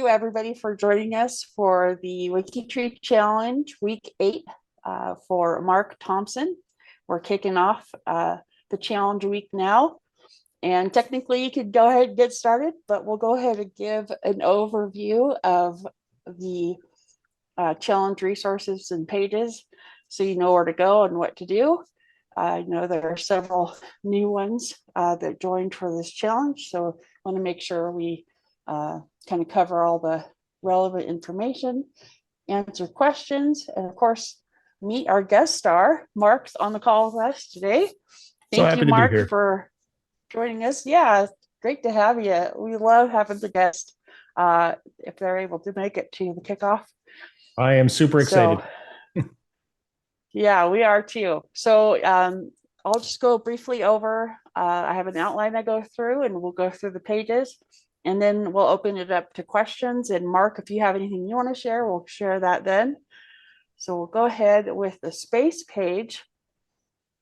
everybody for joining us for the WikiTree Challenge Week 8 for Mark Thompson. We're kicking off the challenge week now. And technically you could go ahead and get started, but we'll go ahead and give an overview of the challenge resources and pages so you know where to go and what to do. I know there are several new ones that joined for this challenge, so I want to make sure we kind of cover all the relevant information, answer questions, and of course, meet our guest star. Mark's on the call with us today. Thank you, Mark, for joining us. Yeah, great to have you. We love having the guest if they're able to make it to the kickoff. I am super excited. Yeah, we are too. So I'll just go briefly over. I have an outline I go through, and we'll go through the pages, and then we'll open it up to questions. And Mark, if you have anything you want to share, we'll share that then. So we'll go ahead with the space page.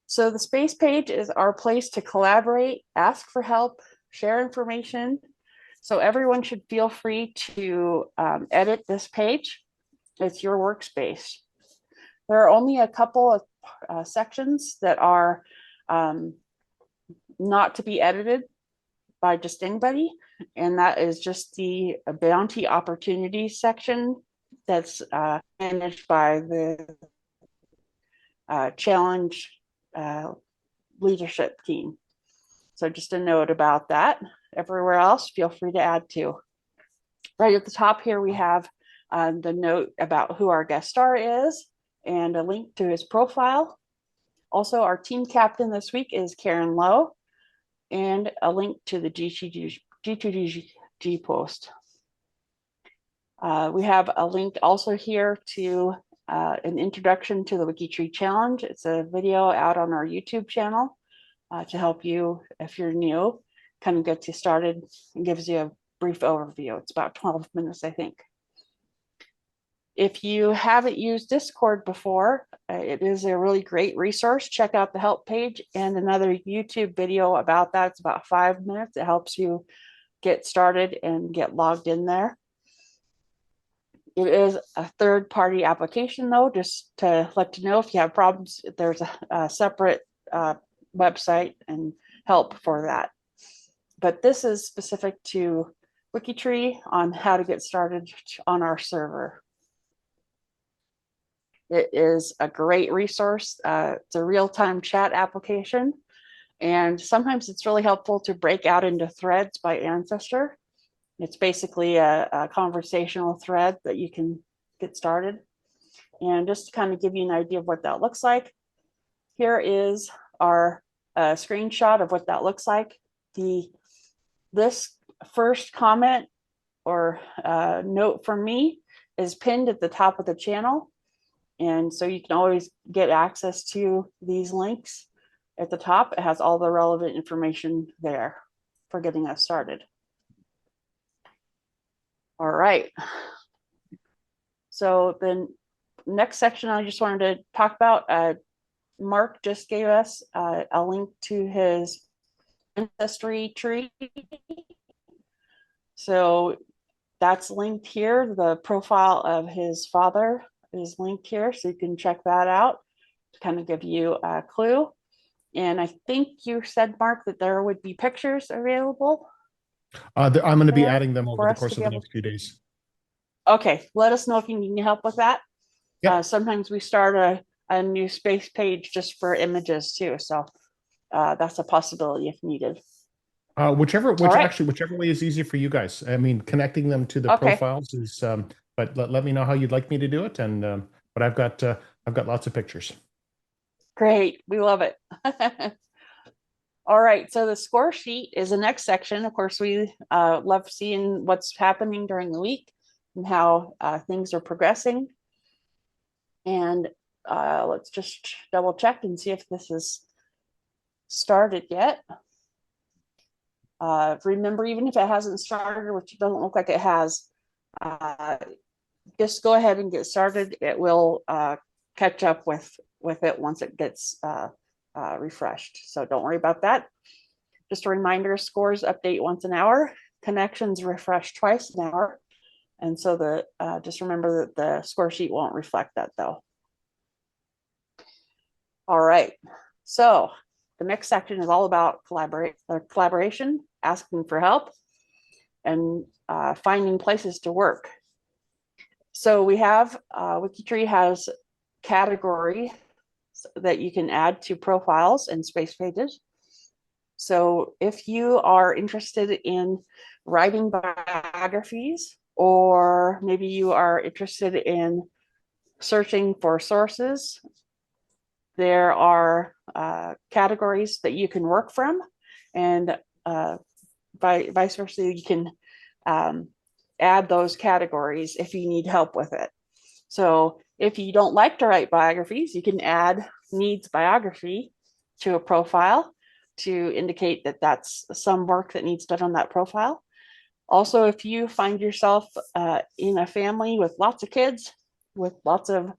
So the space page is our place to collaborate, ask for help, share information. So everyone should feel free to edit this page. It's your workspace. There are only a couple of sections that are not to be edited by just anybody, and that is just the bounty opportunities section that's managed by the challenge leadership team. So just a note about that. Everywhere else, feel free to add to. Right at the top here, we have the note about who our guest star is and a link to his profile. Also, our team captain this week is Karen Lowe, and a link to the G2G post. We have a link also here to an introduction to the WikiTree Challenge. It's a video out on our YouTube channel to help you, if you're new, kind of get you started and gives you a brief overview. It's about 12 minutes, I think. If you haven't used Discord before, it is a really great resource. Check out the help page and another YouTube video about that. It's about 5 minutes. It helps you get started and get logged in there. It is a third-party application, though, just to let you know if you have problems, there's a separate website and help for that. But this is specific to WikiTree on how to get started on our server. It is a great resource. It's a real-time chat application, and sometimes it's really helpful to break out into threads by Ancestry. It's basically a conversational thread that you can get started. And just to kind of give you an idea of what that looks like, here is our screenshot of what that looks like. This first comment or note from me is pinned at the top of the channel. And so you can always get access to these links at the top. It has all the relevant information there for getting us started. All right. So the next section I just wanted to talk about, Mark just gave us a link to his ancestry tree. So that's linked here. The profile of his father is linked here, so you can check that out to kind of give you a clue. And I think you said, Mark, that there would be pictures available. I'm going to be adding them over the course of the next few days. Okay, let us know if you need help with that. Yep. Sometimes we start a new space page just for images too, so that's a possibility if needed. Whichever way is easy for you guys. I mean, connecting them to the profiles is, but let me know how you'd like me to do it. And but I've got lots of pictures. Great, we love it. All right, so the score sheet is the next section. Of course, we love seeing what's happening during the week and how things are progressing. And let's just double check and see if this is started yet. Remember, even if it hasn't started, which it doesn't look like it has, just go ahead and get started. It will catch up with it once it gets refreshed. So don't worry about that. Just a reminder, scores update once an hour, connections refresh twice an hour, And so just remember that the score sheet won't reflect that though. All right, so the next section is all about collaboration, asking for help, and finding places to work. So we have, WikiTree has category that you can add to profiles and space pages. So if you are interested in writing biographies, or maybe you are interested in searching for sources, there are categories that you can work from, and vice versa, you can add those categories if you need help with it. So if you don't like to write biographies, you can add needs biography to a profile to indicate that that's some work that needs done on that profile. Also, if you find yourself in a family with lots of kids, with lots of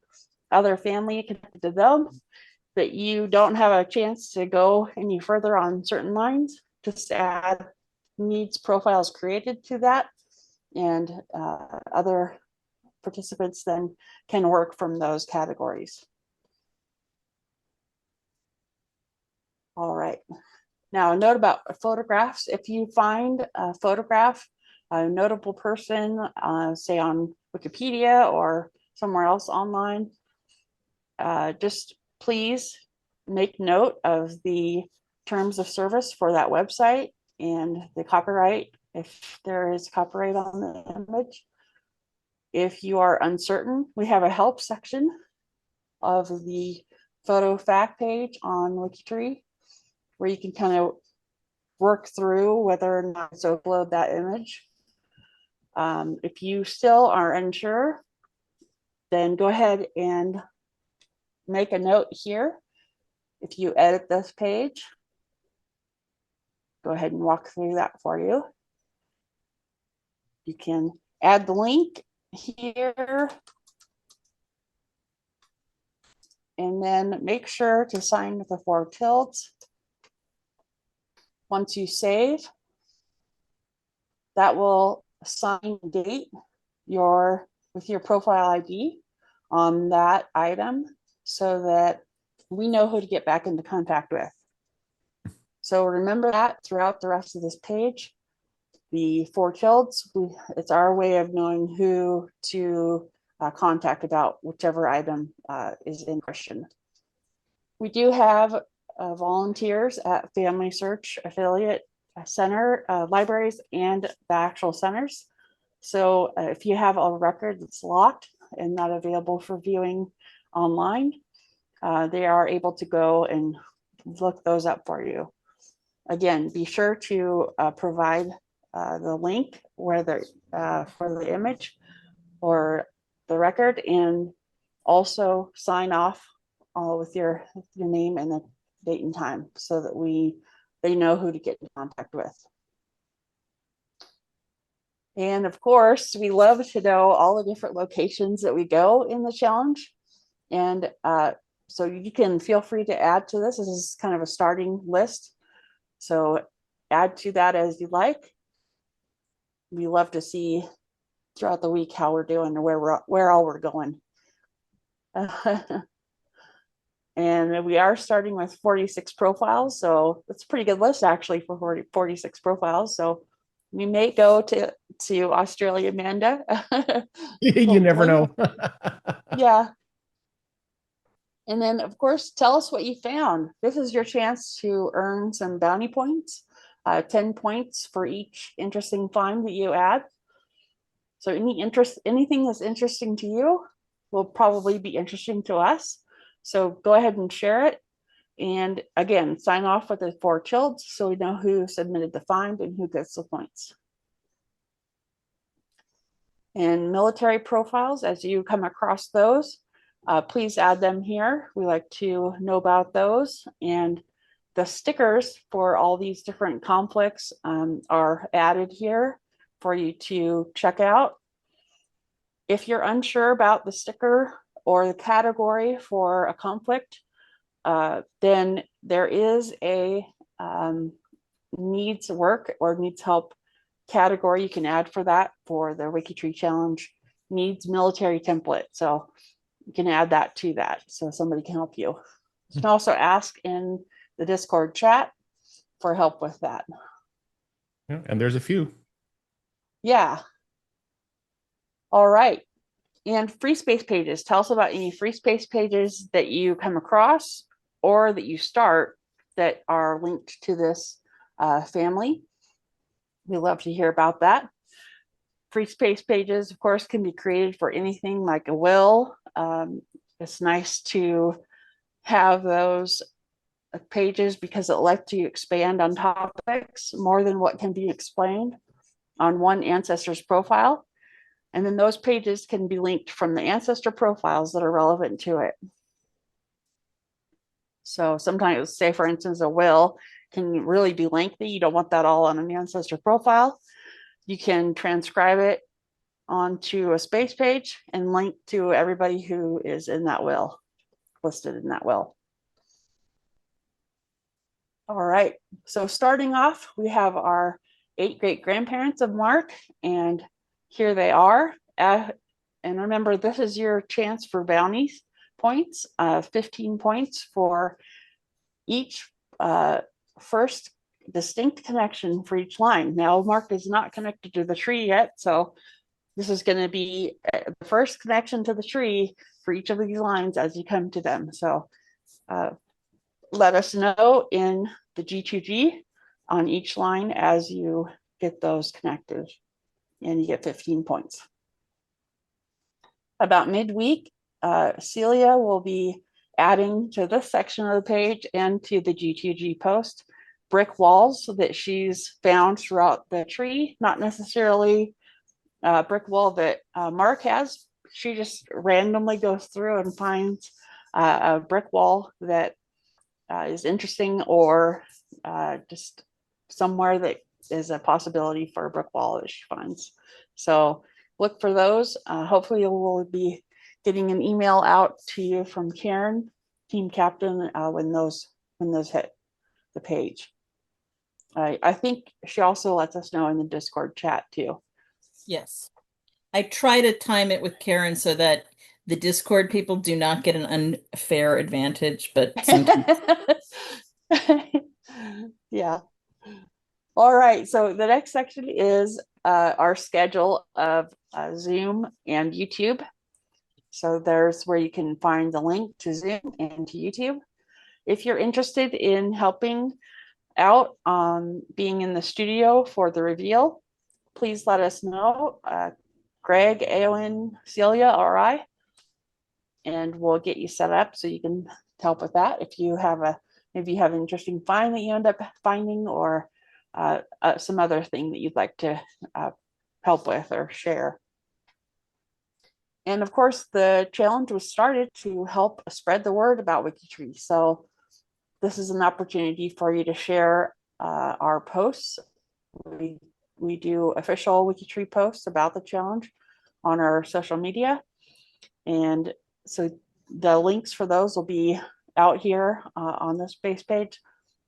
other family connected to them, that you don't have a chance to go any further on certain lines, just add needs profiles created to that, and other participants then can work from those categories. All right. Now, a note about photographs. If you find a photograph, a notable person, say on Wikipedia or somewhere else online, just please make note of the terms of service for that website and the copyright, if there is copyright on the image. If you are uncertain, we have a help section of the photo fact page on WikiTree, where you can kind of work through whether or not to upload that image. If you still are unsure, then go ahead and make a note here. If you edit this page, go ahead and walk through that for you. You can add the link here, and then make sure to sign with the 4 tildes. Once you save, that will assign date with your profile ID on that item, so that we know who to get back into contact with. So remember that throughout the rest of this page. The 4 tildes, it's our way of knowing who to contact about whichever item is in question. We do have volunteers at Family Search Affiliate Center, libraries, and the actual centers. So if you have a record that's locked and not available for viewing online, they are able to go and look those up for you. Again, be sure to provide the link for the image or the record, and also sign off with your name and the date and time, so that they know who to get in contact with. And of course, we love to know all the different locations that we go in the challenge. And so you can feel free to add to this. This is kind of a starting list. So add to that as you like. We love to see throughout the week how we're doing and where all we're going. And we are starting with 46 profiles. So it's a pretty good list actually for 46 profiles. So we may go to Australia, Amanda. You never know. Yeah. And then, of course, tell us what you found. This is your chance to earn some bounty points, 10 points for each interesting find that you add. So anything that's interesting to you will probably be interesting to us. So go ahead and share it. And again, sign off with the 4 tildes so we know who submitted the find and who gets the points. And military profiles, as you come across those, please add them here. We like to know about those. And the stickers for all these different conflicts are added here for you to check out. If you're unsure about the sticker or the category for a conflict, then there is a needs work or needs help category you can add for that for the WikiTree challenge needs military template. So you can add that to that so somebody can help you. You can also ask in the Discord chat for help with that. Yeah, and there's a few. Yeah. All right. And free space pages. Tell us about any free space pages that you come across or that you start that are linked to this family. We love to hear about that. Free space pages, of course, can be created for anything like a will. It's nice to have those pages because it lets you expand on topics more than what can be explained on one ancestor's profile. And then those pages can be linked from the ancestor profiles that are relevant to it. So sometimes, say for instance, a will can really be lengthy. You don't want that all on an ancestor profile. You can transcribe it onto a space page and link to everybody who is in that will, listed in that will. All right, so starting off, we have our 8 great-grandparents of Mark, and here they are. And remember, this is your chance for bounties points, 15 points for each first distinct connection for each line. Now, Mark is not connected to the tree yet, so this is going to be the first connection to the tree for each of these lines as you come to them. So let us know in the G2G on each line as you get those connected, and you get 15 points. About midweek, Celia will be adding to this section of the page and to the G2G post brick walls that she's found throughout the tree, not necessarily a brick wall that Mark has. She just randomly goes through and finds a brick wall that is interesting, or just somewhere that is a possibility for a brick wall that she finds. So look for those. Hopefully we'll be getting an email out to you from Karen, team captain, when those hit the page. I think she also lets us know in the Discord chat too. Yes. I try to time it with Karen so that the Discord people do not get an unfair advantage, but sometimes. Yeah. All right. So the next section is our schedule of Zoom and YouTube. So there's where you can find the link to Zoom and to YouTube. If you're interested in helping out on being in the studio for the reveal, please let us know. Greg, Aowen, Celia, or I, and we'll get you set up so you can help with that. If you have maybe you have an interesting find that you end up finding, or some other thing that you'd like to help with or share. And of course, the challenge was started to help spread the word about WikiTree. So this is an opportunity for you to share our posts. We do official WikiTree posts about the challenge on our social media. And so the links for those will be out here on this base page.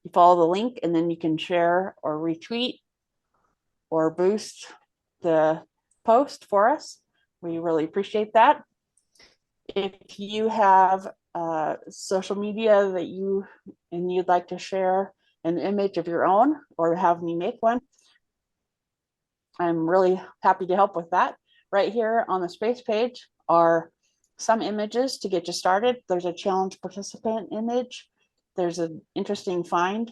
You follow the link and then you can share or retweet or boost the post for us. We really appreciate that. If you have social media that you'd like to share an image of your own or have me make one, I'm really happy to help with that. Right here on the space page are some images to get you started. There's a challenge participant image. There's an interesting find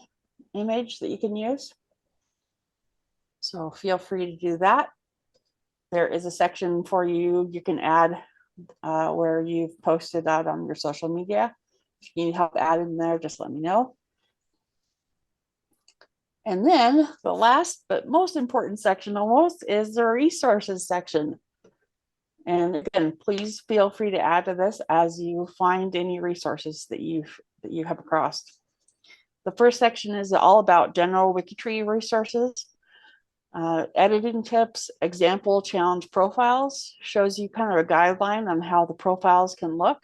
image that you can use. So feel free to do that. There is a section for you. You can add where you've posted that on your social media. If you need help adding there, just let me know. And then the last but most important section almost is the resources section. And again, please feel free to add to this as you find any resources that you have across. The first section is all about general WikiTree resources. Editing tips, example challenge profiles, shows you kind of a guideline on how the profiles can look.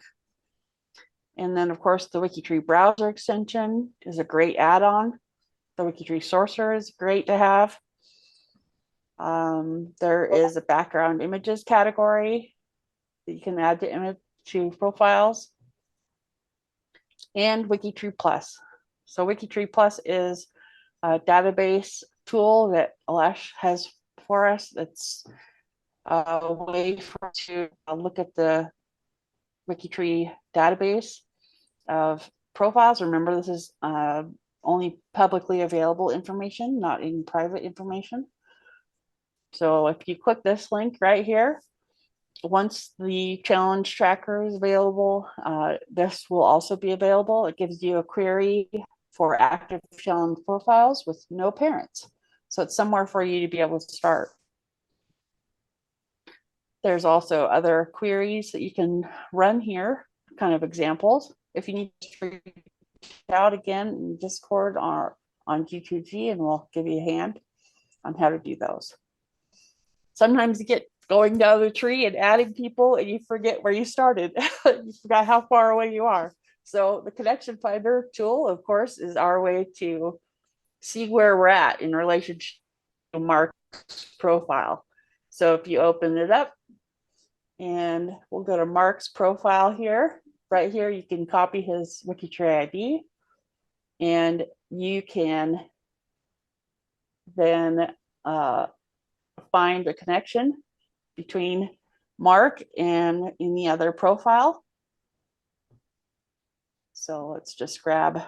And then of course the WikiTree browser extension is a great add-on. The WikiTree sorcerer is great to have. There is a background images category that you can add to profiles, and WikiTree Plus. So WikiTree Plus is a database tool that Alesh has for us. It's a way to look at the WikiTree database of profiles. Remember, this is only publicly available information, not in private information. So if you click this link right here, once the challenge tracker is available, this will also be available. It gives you a query for active challenge profiles with no parents. So it's somewhere for you to be able to start. There's also other queries that you can run here, kind of examples. If you need to reach out again in Discord or on G2G, and we'll give you a hand on how to do those. Sometimes you get going down the tree and adding people and you forget where you started. You forgot how far away you are. So the connection finder tool, of course, is our way to see where we're at in relation to Mark's profile. So if you open it up, and we'll go to Mark's profile here. Right here, you can copy his WikiTree ID, and you can then find a connection between Mark and any other profile. So let's just grab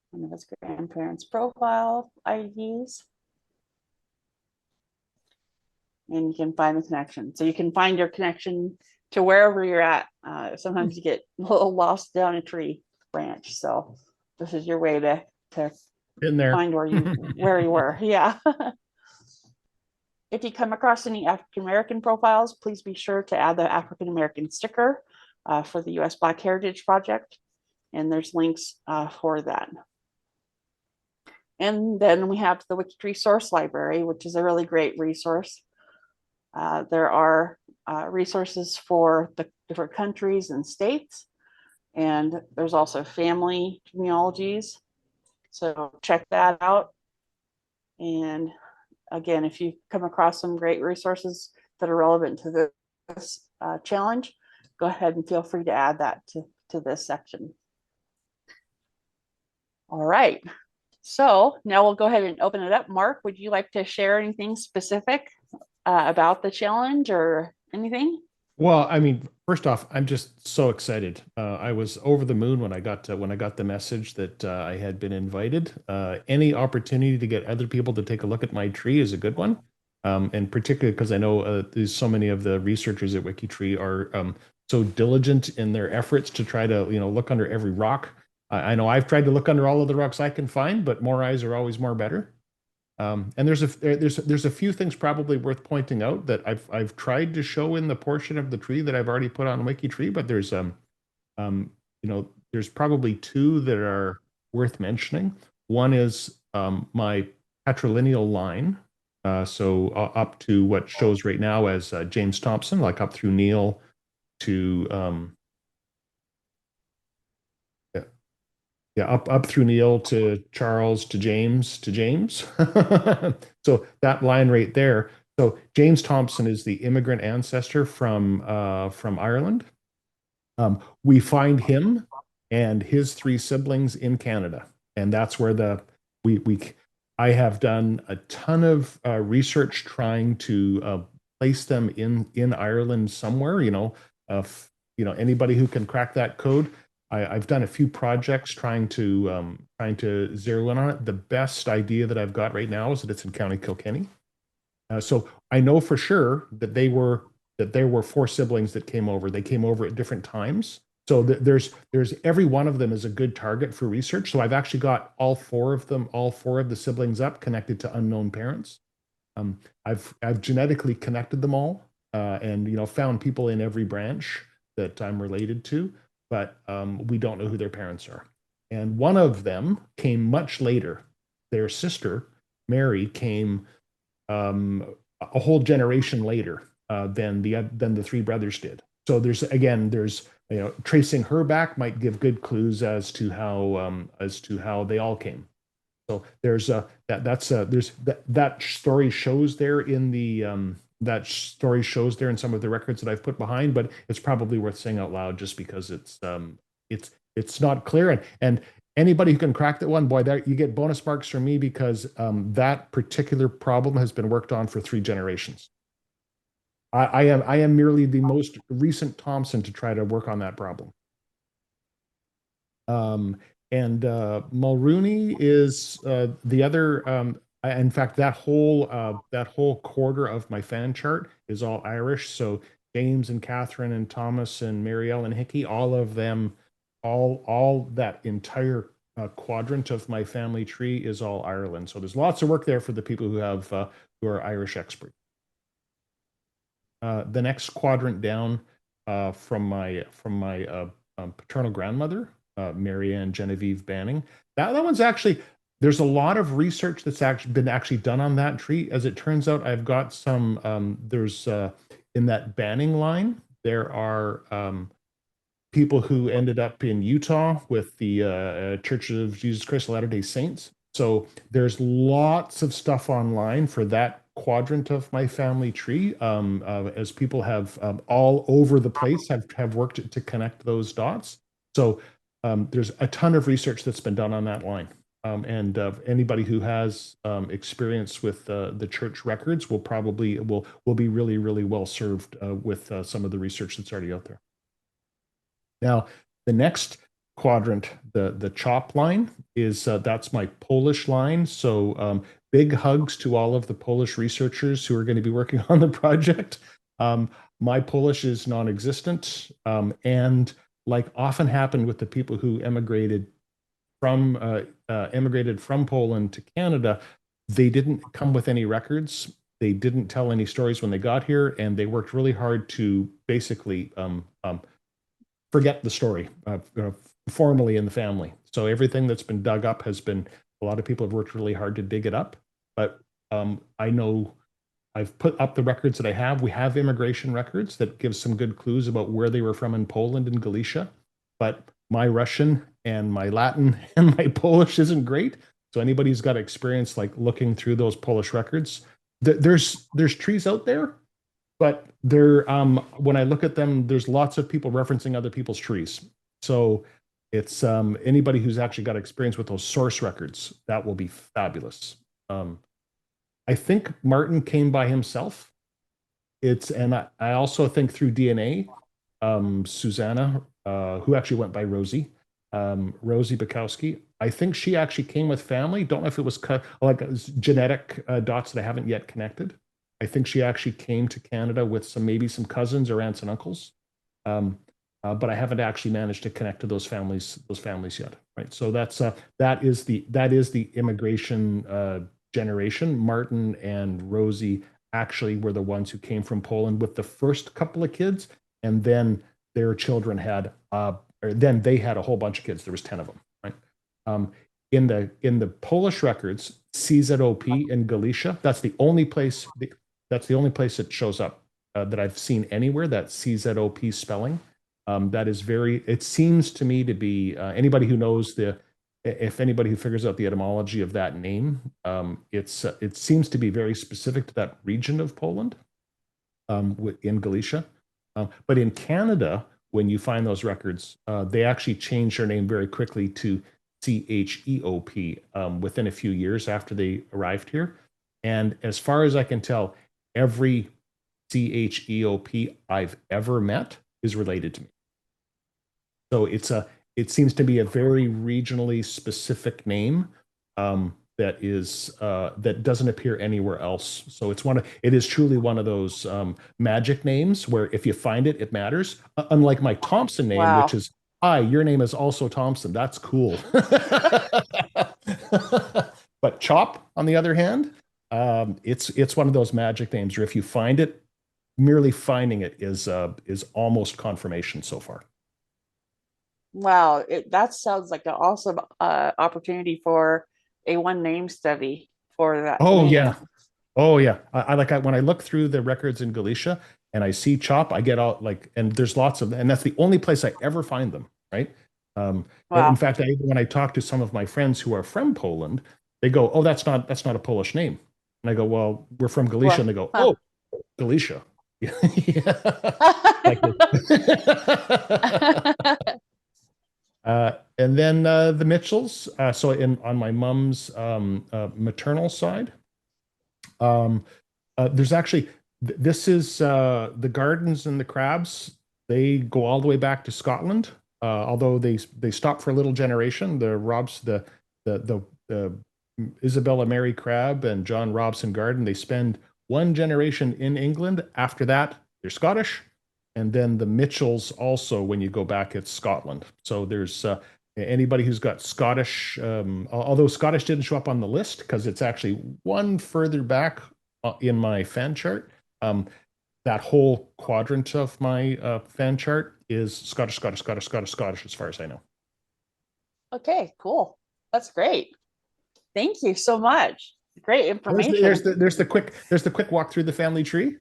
one of his grandparents' profile IDs. And you can find the connection. So you can find your connection to wherever you're at. Sometimes you get a little lost down a tree branch. So this is your way to In there. find where you were. Yeah. If you come across any African American profiles, please be sure to add the African American sticker for the U.S. Black Heritage Project. And there's links for that. And then we have the WikiTree source library, which is a really great resource. There are resources for the different countries and states, and there's also family genealogies. So check that out. And again, if you come across some great resources that are relevant to this challenge, go ahead and feel free to add that to this section. All right. So now we'll go ahead and open it up. Mark, would you like to share anything specific about the challenge or anything? Well, I mean, first off, I'm just so excited. I was over the moon when I got the message that I had been invited. Any opportunity to get other people to take a look at my tree is a good one, and particularly because I know there's so many of the researchers at WikiTree are so diligent in their efforts to try to look under every rock. I know I've tried to look under all of the rocks I can find, but more eyes are always more better. And there's a few things probably worth pointing out that I've tried to show in the portion of the tree that I've already put on WikiTree, but there's there's probably two that are worth mentioning. One is my patrilineal line, so up to what shows right now as James Thompson, like up through Neil to up through Neil to Charles to James to James. So that line right there. So James Thompson is the immigrant ancestor from Ireland. We find him and his three siblings in Canada, and that's where I have done a ton of research trying to place them in Ireland somewhere. Anybody who can crack that code. I've done a few projects trying to zero in on it. The best idea that I've got right now is that it's in County Kilkenny. So I know for sure that there were four siblings that came over. They came over at different times. So there's every one of them is a good target for research. So I've actually got all four of the siblings up connected to unknown parents. I've genetically connected them all, and found people in every branch that I'm related to. But we don't know who their parents are. And one of them came much later. Their sister, Mary, came a whole generation later than the three brothers did. So there's tracing her back might give good clues as to how they all came. So there's that story shows there in the that story shows there in some of the records that I've put behind, but it's probably worth saying out loud just because it's not clear, and anybody who can crack that one, boy, there you get bonus marks from me, because that particular problem has been worked on for 3 generations. I am merely the most recent Thompson to try to work on that problem. And Mulrooney is the other. In fact, that whole quarter of my fan chart is all Irish. So James and Catherine and Thomas and Marielle and Hickey, all of them, all that entire quadrant of my family tree is all Ireland. So there's lots of work there for the people who have who are Irish experts. The next quadrant down from my paternal grandmother, Marianne Genevieve Banning. That one's actually, there's a lot of research that's actually been done on that tree. As it turns out, I've got some, there's in that Banning line, there are people who ended up in Utah with the Church of Jesus Christ of Latter-day Saints. So there's lots of stuff online for that quadrant of my family tree, as people have all over the place have worked to connect those dots. So there's a ton of research that's been done on that line. And anybody who has experience with the church records will probably will be really, really well served with some of the research that's already out there. Now, the next quadrant, the CHOP line, is that's my Polish line. So big hugs to all of the Polish researchers who are going to be working on the project. My Polish is non-existent, and like often happened with the people who emigrated from Poland to Canada, they didn't come with any records. They didn't tell any stories when they got here, and they worked really hard to basically forget the story formally in the family. So everything that's been dug up has been, a lot of people have worked really hard to dig it up. But I know I've put up the records that I have. We have immigration records that give some good clues about where they were from in Poland and Galicia. But my Russian and my Latin and my Polish isn't great. So anybody who's got experience like looking through those Polish records, there's trees out there, but they're when I look at them, there's lots of people referencing other people's trees. So it's anybody who's actually got experience with those source records, that will be fabulous. I think Martin came by himself. And I also think through DNA, Susanna, who actually went by Rosie, Rosie Bukowski, I think she actually came with family. Don't know if it was like genetic dots that I haven't yet connected. I think she actually came to Canada with maybe some cousins or aunts and uncles, but I haven't actually managed to connect to those families yet. Right. So that is the immigration generation. Martin and Rosie actually were the ones who came from Poland with the first couple of kids, and then their children had, or then they had a whole bunch of kids. There was 10 of them. Right. In the Polish records, CZOP in Galicia, that's the only place. That's the only place it shows up that I've seen anywhere, that CZOP spelling. That is it seems to me to be, anybody who knows if anybody who figures out the etymology of that name, it seems to be very specific to that region of Poland, in Galicia. But in Canada, when you find those records, they actually change their name very quickly to CHEOP within a few years after they arrived here. And as far as I can tell, every CHEOP I've ever met is related to me. So it seems to be a very regionally specific name that doesn't appear anywhere else. So it is truly one of those magic names where if you find it, it matters. Unlike my Thompson name, Wow. which is, hi, your name is also Thompson. That's cool. But Chop, on the other hand, it's one of those magic names where if you find it, merely finding it is almost confirmation so far. Wow, that sounds like an awesome opportunity for a one name study for that. Oh name. yeah. Oh yeah. When I look through the records in Galicia and I see Chop, I get all and there's lots of, and that's the only place I ever find them. Right. Wow. In fact, when I talk to some of my friends who are from Poland, they go, oh, that's not a Polish name. And I go, well, we're from Galicia. And they go, oh, Galicia. Yeah. Like and then the Mitchells. So on my mom's maternal side, there's actually this is the Gardens and the Crabs. They go all the way back to Scotland. Although they stop for a little generation. The Isabella Mary Crab and John Robson Garden. They spend one generation in England. After that, they're Scottish. And then the Mitchells also, when you go back, it's Scotland. So there's anybody who's got Scottish, although Scottish didn't show up on the list because it's actually one further back in my fan chart. That whole quadrant of my fan chart is Scottish, Scottish, Scottish, Scottish, Scottish, as far as I know. Okay, cool. That's great. Thank you so much. Great information. There's the quick walk through the family tree.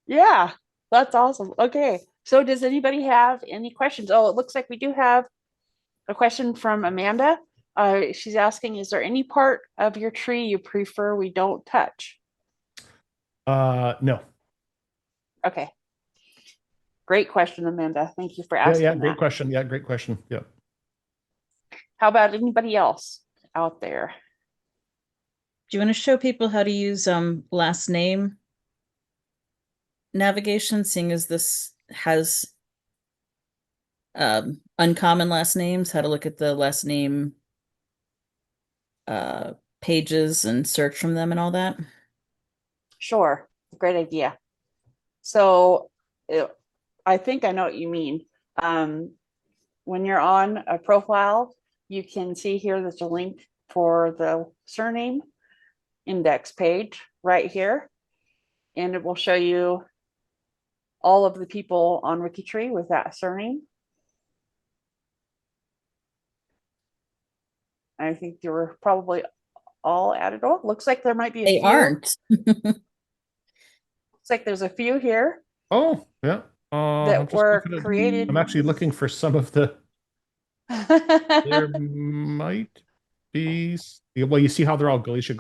Yeah, that's awesome. Okay, so does anybody have any questions? Oh, it looks like we do have a question from Amanda. She's asking, is there any part of your tree you prefer we don't touch? No. Okay. Great question, Amanda. Thank you for asking. Yeah, great question. Yeah, great question. Yeah. How about anybody else out there? Do you want to show people how to use last name navigation, seeing as this has uncommon last names, how to look at the last name pages and search from them and all that? Sure, great idea. So I think I know what you mean. When you're on a profile, you can see here there's a link for the surname index page right here, and it will show you all of the people on WikiTree with that surname. I think they were probably all added. Oh, looks like there might be a They few. aren't. Looks like there's a few here. Oh, yeah. That were created. I'm actually looking for some of the. There might be. Well, you see how they're all Galicia.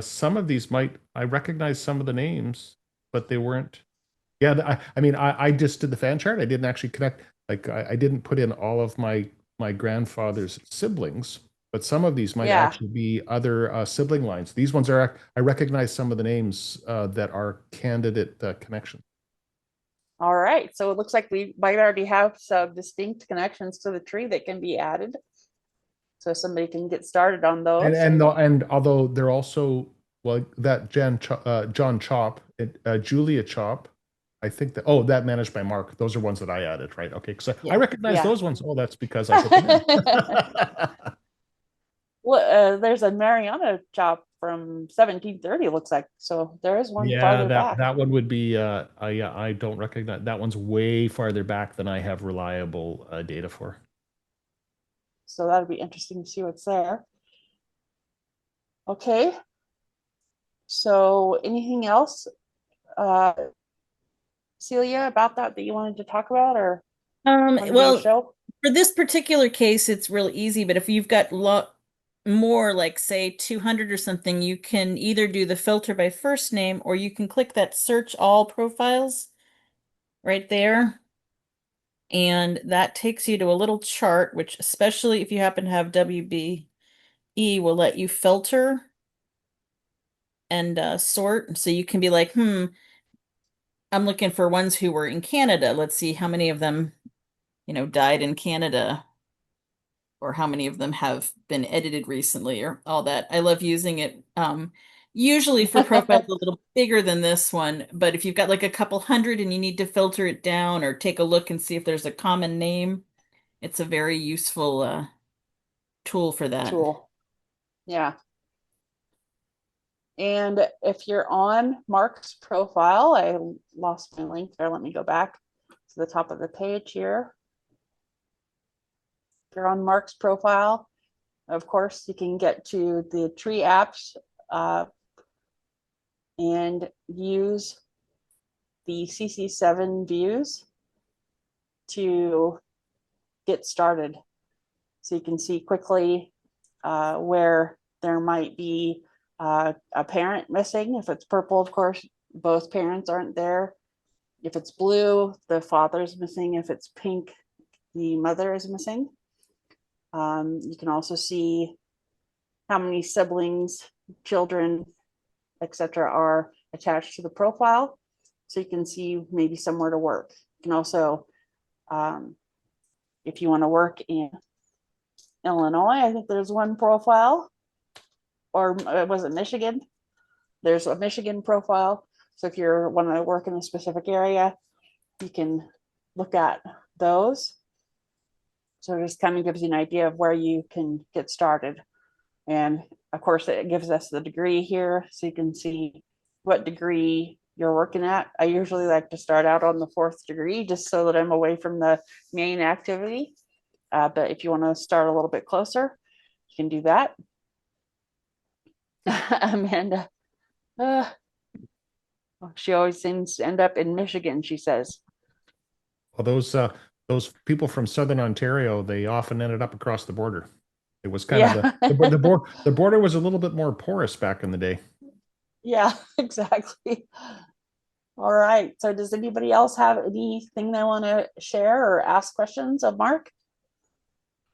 Some of these I recognize some of the names, but they weren't. Yeah, I just did the fan chart. I didn't actually connect. Like I didn't put in all of my grandfather's siblings, but some of these might actually be other sibling lines. These ones are. I recognize some of the names that are candidate connections. All right, so it looks like we might already have some distinct connections to the tree that can be added. So somebody can get started on those. And although they're also, well, that John Chop, Julia Chop, I think that managed by Mark. Those are ones that I added, right? Okay, because I recognize those ones. Oh, that's because I put them in. Well, there's a Mariana Chop from 1730. Looks like, so there is one farther back. That one would be. I don't recognize that one's way farther back than I have reliable data for. So that'd be interesting to see what's there. Okay. So anything else, Celia, about that you wanted to talk about, or well, for this particular case, it's real easy. But if you've got more, like say 200 or something, you can either do the filter by first name, or you can click that search all profiles right there. And that takes you to a little chart, which, especially if you happen to have WBE, will let you filter and sort. So you can be like, I'm looking for ones who were in Canada. Let's see how many of them, died in Canada, or how many of them have been edited recently, or all that. I love using it. Usually for profiles a little bigger than this one, but if you've got like a couple hundred and you need to filter it down or take a look and see if there's a common name, it's a very useful tool for that. Yeah. And if you're on Mark's profile, I lost my link there. Let me go back to the top of the page here. If you're on Mark's profile, of course, you can get to the tree apps and use the CC7 views to get started. So you can see quickly where there might be a parent missing. If it's purple, of course, both parents aren't there. If it's blue, the father's missing. If it's pink, the mother is missing. You can also see how many siblings, children, etc., are attached to the profile. So you can see maybe somewhere to work. You can also, if you want to work in Illinois, I think there's one profile, or was it Michigan? There's a Michigan profile. So if you want to work in a specific area, you can look at those. So it just kind of gives you an idea of where you can get started. And of course, it gives us the degree here, so you can see what degree you're working at. I usually like to start out on the 4th degree, just so that I'm away from the main activity. But if you want to start a little bit closer, you can do that. Amanda, she always seems to end up in Michigan, she says. Well, those people from Southern Ontario, they often ended up across the border. It was kind Yeah. of the border was a little bit more porous back in the day. Yeah, exactly. All right. So does anybody else have anything they want to share or ask questions of Mark?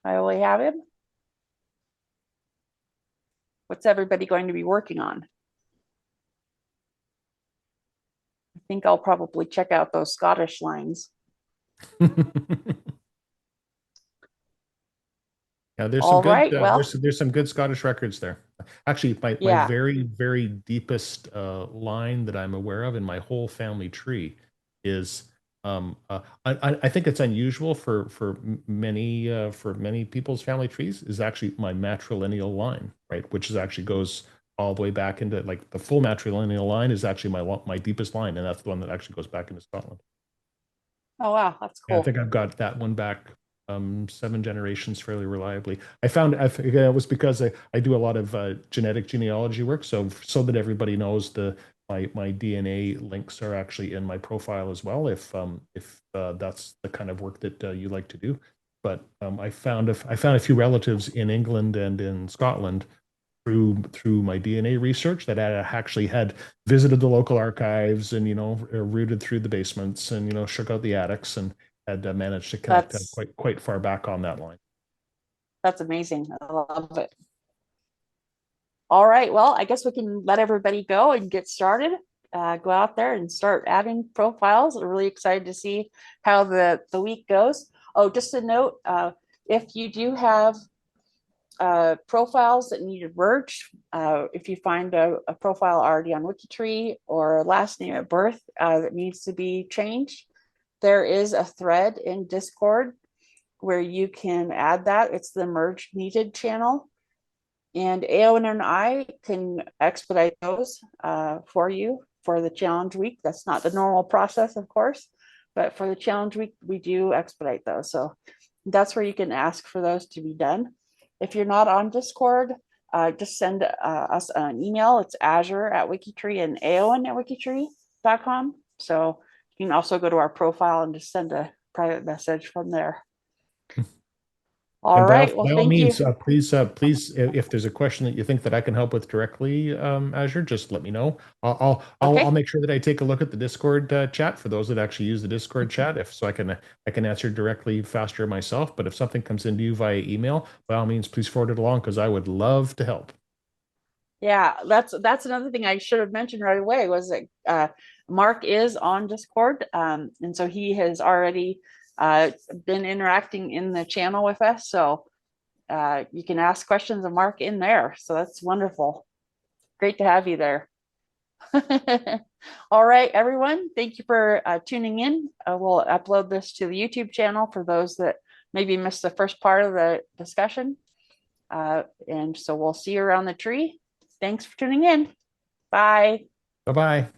I only have him. What's everybody going to be working on? I think I'll probably check out those Scottish lines. Yeah, there's All some good right, well, there's some good Scottish records there. Actually, my yeah, very deepest line that I'm aware of in my whole family tree is I think it's unusual for many people's family trees, is actually my matrilineal line, right? Which is actually goes all the way back into, like, the full matrilineal line is actually my deepest line, and that's the one that actually goes back into Scotland. oh wow, that's Yeah, I cool. think I've got that one back 7 generations fairly reliably. It was because I do a lot of genetic genealogy work, so that everybody knows my DNA links are actually in my profile as well, if that's the kind of work that you like to do. But I found a few relatives in England and in Scotland through my DNA research that I actually had visited the local archives and, rooted through the basements and, shook out the attics and had managed to connect quite far back on that line. That's amazing. I love it. All right, well, I guess we can let everybody go and get started. Go out there and start adding profiles. I'm really excited to see how the week goes. Oh, just a note, if you do have profiles that need merged, if you find a profile already on WikiTree or a last name at birth that needs to be changed, there is a thread in Discord where you can add that. It's the merge needed channel. And Aowen and I can expedite those for you for the challenge week. That's not the normal process, of course, but for the challenge week, we do expedite those. So that's where you can ask for those to be done. If you're not on Discord, just send us an email. It's Azure@WikiTree and Aowen@WikiTree.com. So you can also go to our profile and just send a private message from there. All right. Well, by all thank means, you. please, if there's a question that you think that I can help with directly, Azure, just let me know. I'll make sure that I take a look at the Discord chat for those that actually use the Discord chat, so I can answer directly faster myself. But if something comes into you via email, by all means, please forward it along, because I would love to help. Yeah, that's another thing I should have mentioned right away, was that Mark is on Discord, and so he has already been interacting in the channel with us. So you can ask questions of Mark in there. So that's wonderful. Great to have you there. All right, everyone. Thank you for tuning in. We'll upload this to the YouTube channel for those that maybe missed the first part of the discussion. And so we'll see you around the tree. Thanks for tuning in. Bye. Bye-bye.